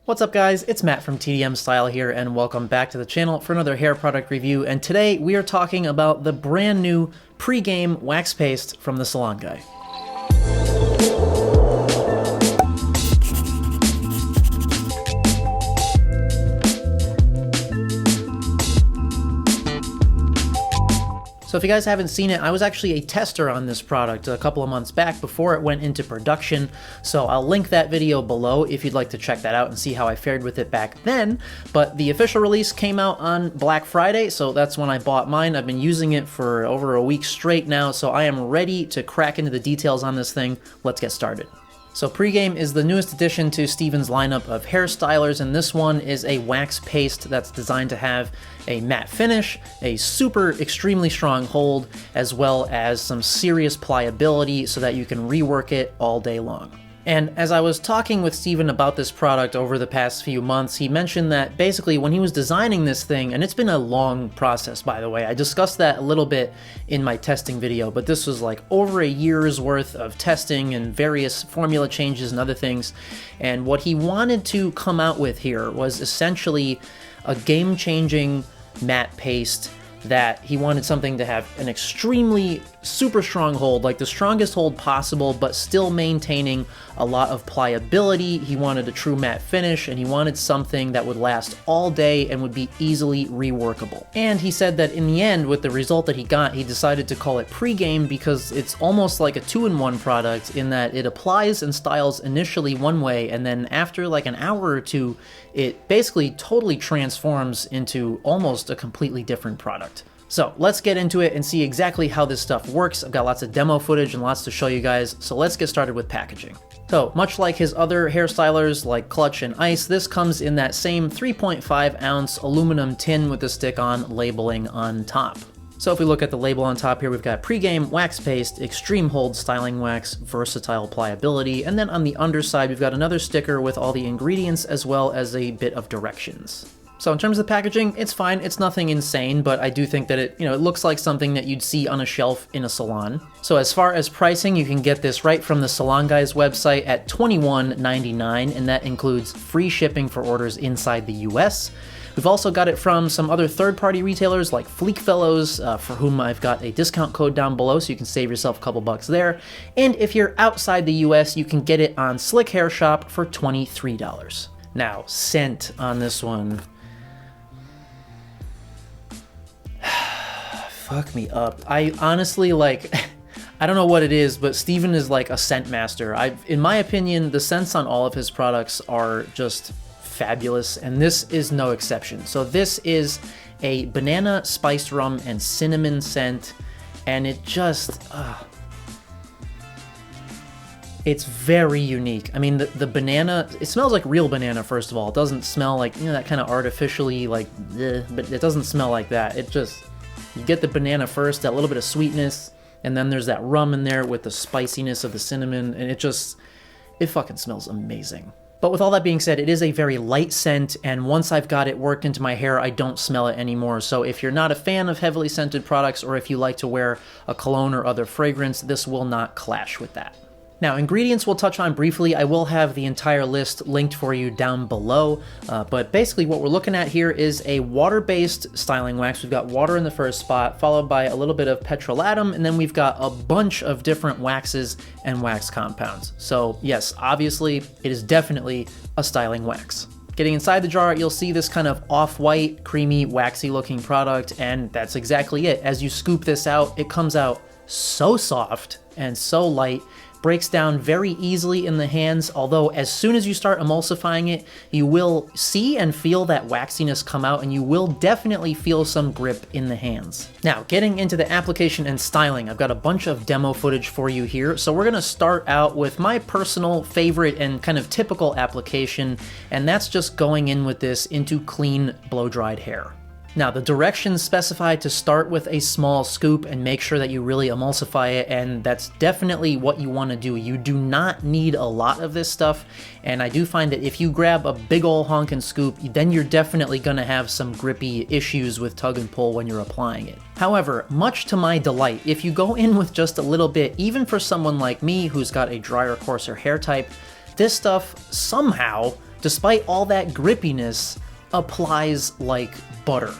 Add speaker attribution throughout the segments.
Speaker 1: What's up guys, it's Matt from TDM Style here and welcome back to the channel for another hair product review, and today we are talking about the brand new pregame wax paste from TheSalonGuy. So if you guys haven't seen it, I was actually a tester on this product a couple of months back before it went into production, so I'll link that video below if you'd like to check that out and see how I fared with it back then. But the official release came out on Black Friday, so that's when I bought mine. I've been using it for over a week straight now, so I am ready to crack into the details on this thing. Let's get started. So Pregame is the newest addition to Steven's lineup of hairstylers, and this one is a wax paste that's designed to have a matte finish, a super extremely strong hold, as well as some serious pliability so that you can rework it all day long. And as I was talking with Steven about this product over the past few months, he mentioned that basically when he was designing this thing, and it's been a long process by the way, I discussed that a little bit in my testing video, but this was like over a year's worth of testing and various formula changes and other things, and what he wanted to come out with here was essentially a game-changing matte paste that he wanted something to have an extremely super strong hold, like the strongest hold possible, but still maintaining a lot of pliability. He wanted a true matte finish, and he wanted something that would last all day and would be easily reworkable. And he said that in the end, with the result that he got, he decided to call it Pregame because it's almost like a two-in-one product in that it applies and styles initially one way, and then after like an hour or two, it basically totally transforms into almost a completely different product. So let's get into it and see exactly how this stuff works. I've got lots of demo footage and lots to show you guys, so let's get started with packaging. So much like his other hairstylers like Clutch and Ice, this comes in that same 3.5 ounce aluminum tin with the stick-on labeling on top. So if we look at the label on top here, we've got Pregame Wax Paste, Extreme Hold Styling Wax, Versatile Pliability, and then on the underside we've got another sticker with all the ingredients as well as a bit of directions. So in terms of packaging, it's fine. It's nothing insane, but I do think that it looks like something that you'd see on a shelf in a salon. So as far as pricing, you can get this right from the TheSalonGuy's website at $21.99, and that includes free shipping for orders inside the US. We've also got it from some other third-party retailers like Fleekfellows, for whom I've got a discount code down below, so you can save yourself a couple bucks there. And if you're outside the US, you can get it on SlikhaarShop for $23. Now, scent on this one. Fuck me up. I honestly, like, I don't know what it is, but Steven is like a scent master. In my opinion, the scents on all of his products are just fabulous, and this is no exception. So this is a banana spiced rum and cinnamon scent, and it just, it's very unique. I mean, the banana, it smells like real banana, first of all. It doesn't smell like, that kind of artificially, like, but it doesn't smell like that. It just, you get the banana first, that little bit of sweetness, and then there's that rum in there with the spiciness of the cinnamon, and it fucking smells amazing. But with all that being said, it is a very light scent, and once I've got it worked into my hair, I don't smell it anymore. So if you're not a fan of heavily scented products, or if you like to wear a cologne or other fragrance, this will not clash with that. Now, ingredients we'll touch on briefly. I will have the entire list linked for you down below, but basically what we're looking at here is a water-based styling wax. We've got water in the first spot, followed by a little bit of petrolatum, and then we've got a bunch of different waxes and wax compounds. So yes, obviously, it is definitely a styling wax. Getting inside the jar, you'll see this kind of off-white, creamy, waxy-looking product, and that's exactly it. As you scoop this out, it comes out so soft and so light, breaks down very easily in the hands, although as soon as you start emulsifying it, you will see and feel that waxiness come out, and you will definitely feel some grip in the hands. Now, getting into the application and styling, I've got a bunch of demo footage for you here, so we're gonna start out with my personal favorite and kind of typical application, and that's just going in with this into clean, blow-dried hair. Now, the directions specify to start with a small scoop and make sure that you really emulsify it, and that's definitely what you want to do. You do not need a lot of this stuff, and I do find that if you grab a big ol' honkin' scoop, then you're definitely going to have some grippy issues with tug and pull when you're applying it. However, much to my delight, if you go in with just a little bit, even for someone like me who's got a drier, coarser hair type, this stuff somehow despite all that grippiness, applies like butter.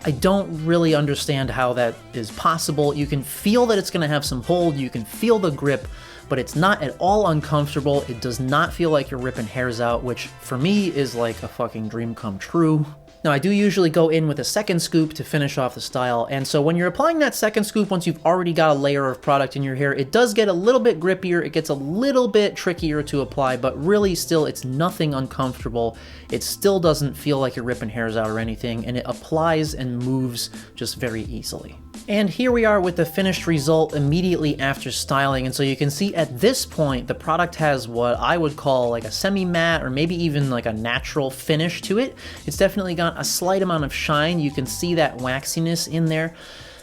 Speaker 1: I don't really understand how that is possible. You can feel that it's going to have some hold, you can feel the grip, but it's not at all uncomfortable. It does not feel like you're ripping hairs out, which for me is like a fucking dream come true. Now, I do usually go in with a second scoop to finish off the style, and so when you're applying that second scoop, once you've already got a layer of product in your hair, it does get a little bit grippier, it gets a little bit trickier to apply, but really still, it's nothing uncomfortable. It still doesn't feel like you're ripping hairs out or anything, and it applies and moves just very easily. And here we are with the finished result immediately after styling, and so you can see at this point the product has what I would call like a semi-matte or maybe even like a natural finish to it. It's definitely got a slight amount of shine. You can see that waxiness in there.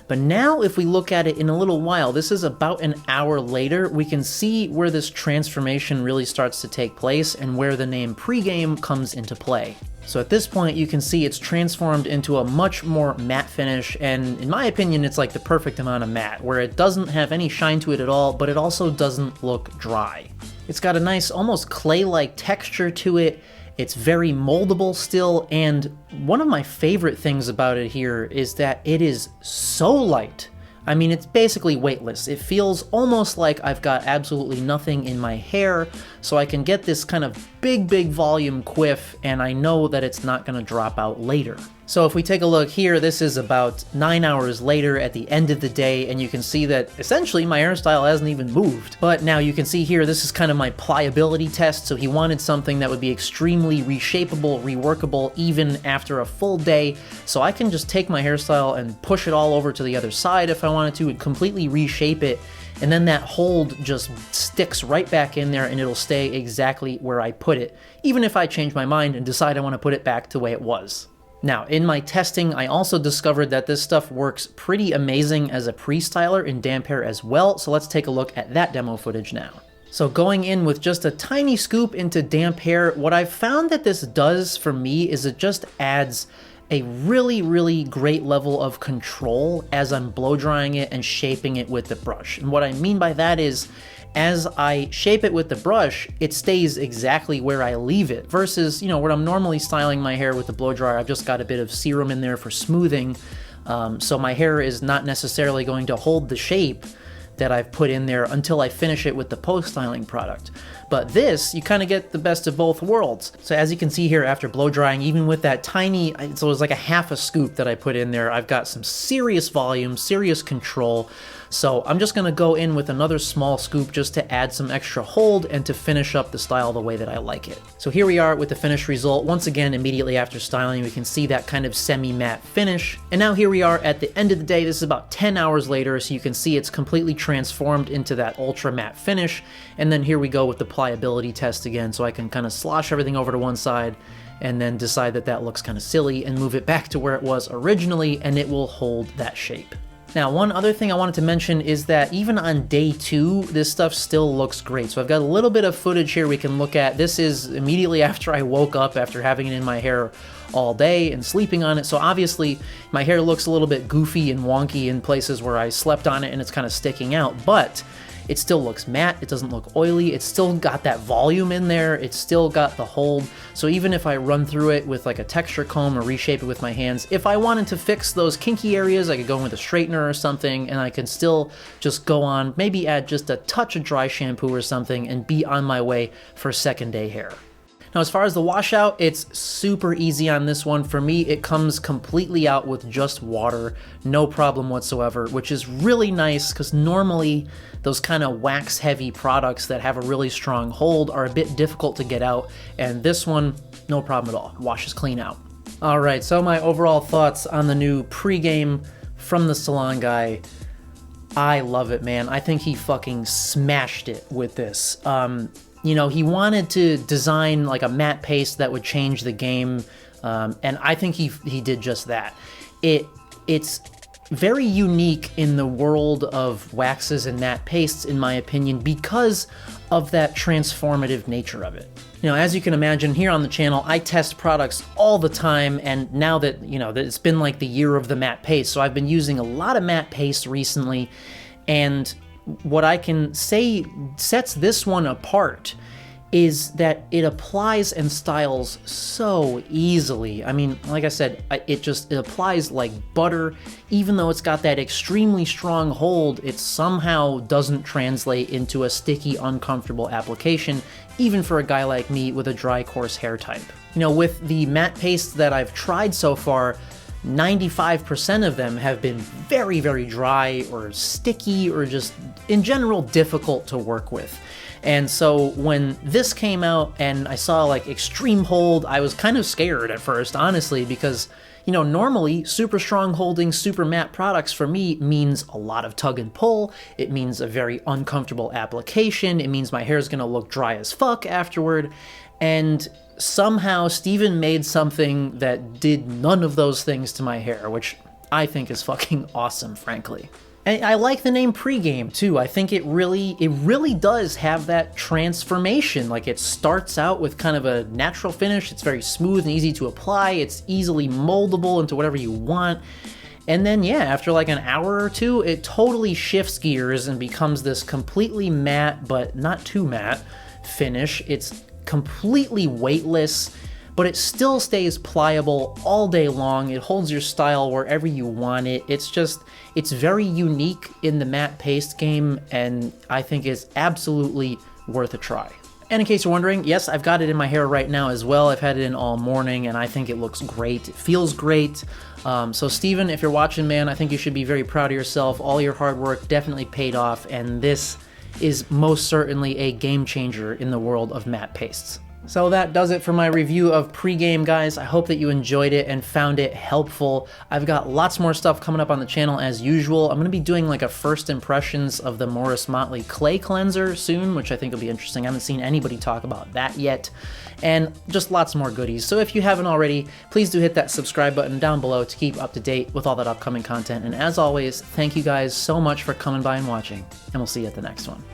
Speaker 1: But now if we look at it in a little while, this is about an hour later, we can see where this transformation really starts to take place and where the name pregame comes into play. So at this point, you can see it's transformed into a much more matte finish, and in my opinion, it's like the perfect amount of matte, where it doesn't have any shine to it at all, but it also doesn't look dry. It's got a nice, almost clay-like texture to it. It's very moldable still, and one of my favorite things about it here is that it is so light. I mean, it's basically weightless. It feels almost like I've got absolutely nothing in my hair, so I can get this kind of big volume quiff, and I know that it's not gonna drop out later. So if we take a look here, this is about 9 hours later at the end of the day, and you can see that essentially my hairstyle hasn't even moved. But now you can see here, this is kind of my pliability test, so he wanted something that would be extremely reshapeable, reworkable, even after a full day. So I can just take my hairstyle and push it all over to the other side if I wanted to, and completely reshape it, and then that hold just sticks right back in there and it'll stay exactly where I put it, even if I change my mind and decide I want to put it back the way it was. Now, in my testing, I also discovered that this stuff works pretty amazing as a pre-styler in damp hair as well, so let's take a look at that demo footage now. So going in with just a tiny scoop into damp hair, what I've found that this does for me is it just adds a really great level of control as I'm blow drying it and shaping it with the brush. And what I mean by that is, as I shape it with the brush, it stays exactly where I leave it, versus, you know, when I'm normally styling my hair with the blow dryer, I've just got a bit of serum in there for smoothing, so my hair is not necessarily going to hold the shape that I've put in there until I finish it with the post-styling product. But this, you kind of get the best of both worlds. So as you can see here, after blow drying, even with that tiny, so it was like a half a scoop that I put in there, I've got some serious volume, serious control. So I'm just gonna go in with another small scoop just to add some extra hold and to finish up the style the way that I like it. So here we are with the finished result. Once again, immediately after styling, we can see that kind of semi-matte finish. And now here we are at the end of the day. This is about 10 hours later, so you can see it's completely transformed into that ultra matte finish. And then here we go with the pliability test again, so I can kind of slosh everything over to one side and then decide that that looks kind of silly and move it back to where it was originally, and it will hold that shape. Now, one other thing I wanted to mention is that even on day 2, this stuff still looks great. So I've got a little bit of footage here we can look at. This is immediately after I woke up, after having it in my hair all day and sleeping on it. So obviously my hair looks a little bit goofy and wonky in places where I slept on it and it's kind of sticking out, but it still looks matte, it doesn't look oily, it's still got that volume in there, it's still got the hold. So even if I run through it with like a texture comb or reshape it with my hands, if I wanted to fix those kinky areas, I could go in with a straightener or something, and I can still just go on, maybe add just a touch of dry shampoo or something, and be on my way for second day hair. Now, as far as the washout, it's super easy on this one. For me, it comes completely out with just water, no problem whatsoever, which is really nice because normally those kind of wax-heavy products that have a really strong hold are a bit difficult to get out, and this one, no problem at all. Washes clean out. All right, so my overall thoughts on the new pregame from TheSalonGuy. I love it, man. I think he fucking smashed it with this. You know, he wanted to design like a matte paste that would change the game, and I think he did just that. It's very unique in the world of waxes and matte pastes, in my opinion, because of that transformative nature of it. You know, as you can imagine, here on the channel, I test products all the time, and now that, you know, that it's been like the year of the matte paste, so I've been using a lot of matte paste recently, and what I can say sets this one apart is that it applies and styles so easily. I mean, like I said, it applies like butter. Even though it's got that extremely strong hold, it somehow doesn't translate into a sticky, uncomfortable application, even for a guy like me with a dry, coarse hair type. You know, with the matte pastes that I've tried so far, 95% of them have been very, very dry or sticky or just in general difficult to work with. And so when this came out and I saw like extreme hold, I was kind of scared at first, honestly, because, you know, normally super strong holding, super matte products for me means a lot of tug and pull. It means a very uncomfortable application. It means my hair is going to look dry as fuck afterward. And somehow Steven made something that did none of those things to my hair, which I think is fucking awesome, frankly. And I like the name Pregame too. I think it really does have that transformation. Like, it starts out with kind of a natural finish. It's very smooth and easy to apply. It's easily moldable into whatever you want. And then, yeah, after like an hour or two, it totally shifts gears and becomes this completely matte, but not too matte finish. It's completely weightless, but it still stays pliable all day long. It holds your style wherever you want it. It's very unique in the matte paste game, and I think it's absolutely worth a try. And in case you're wondering, yes, I've got it in my hair right now as well. I've had it in all morning, and I think it looks great. It feels great. So Steven, if you're watching, man, I think you should be very proud of yourself. All your hard work definitely paid off, and this is most certainly a game changer in the world of matte pastes. So that does it for my review of Pregame, guys. I hope that you enjoyed it and found it helpful. I've got lots more stuff coming up on the channel as usual. I'm going to be doing like a first impressions of the Morris Motley Clay Cleanser soon, which I think will be interesting. I haven't seen anybody talk about that yet. And just lots more goodies. So if you haven't already, please do hit that subscribe button down below to keep up to date with all that upcoming content. And as always, thank you guys so much for coming by and watching, and we'll see you at the next one.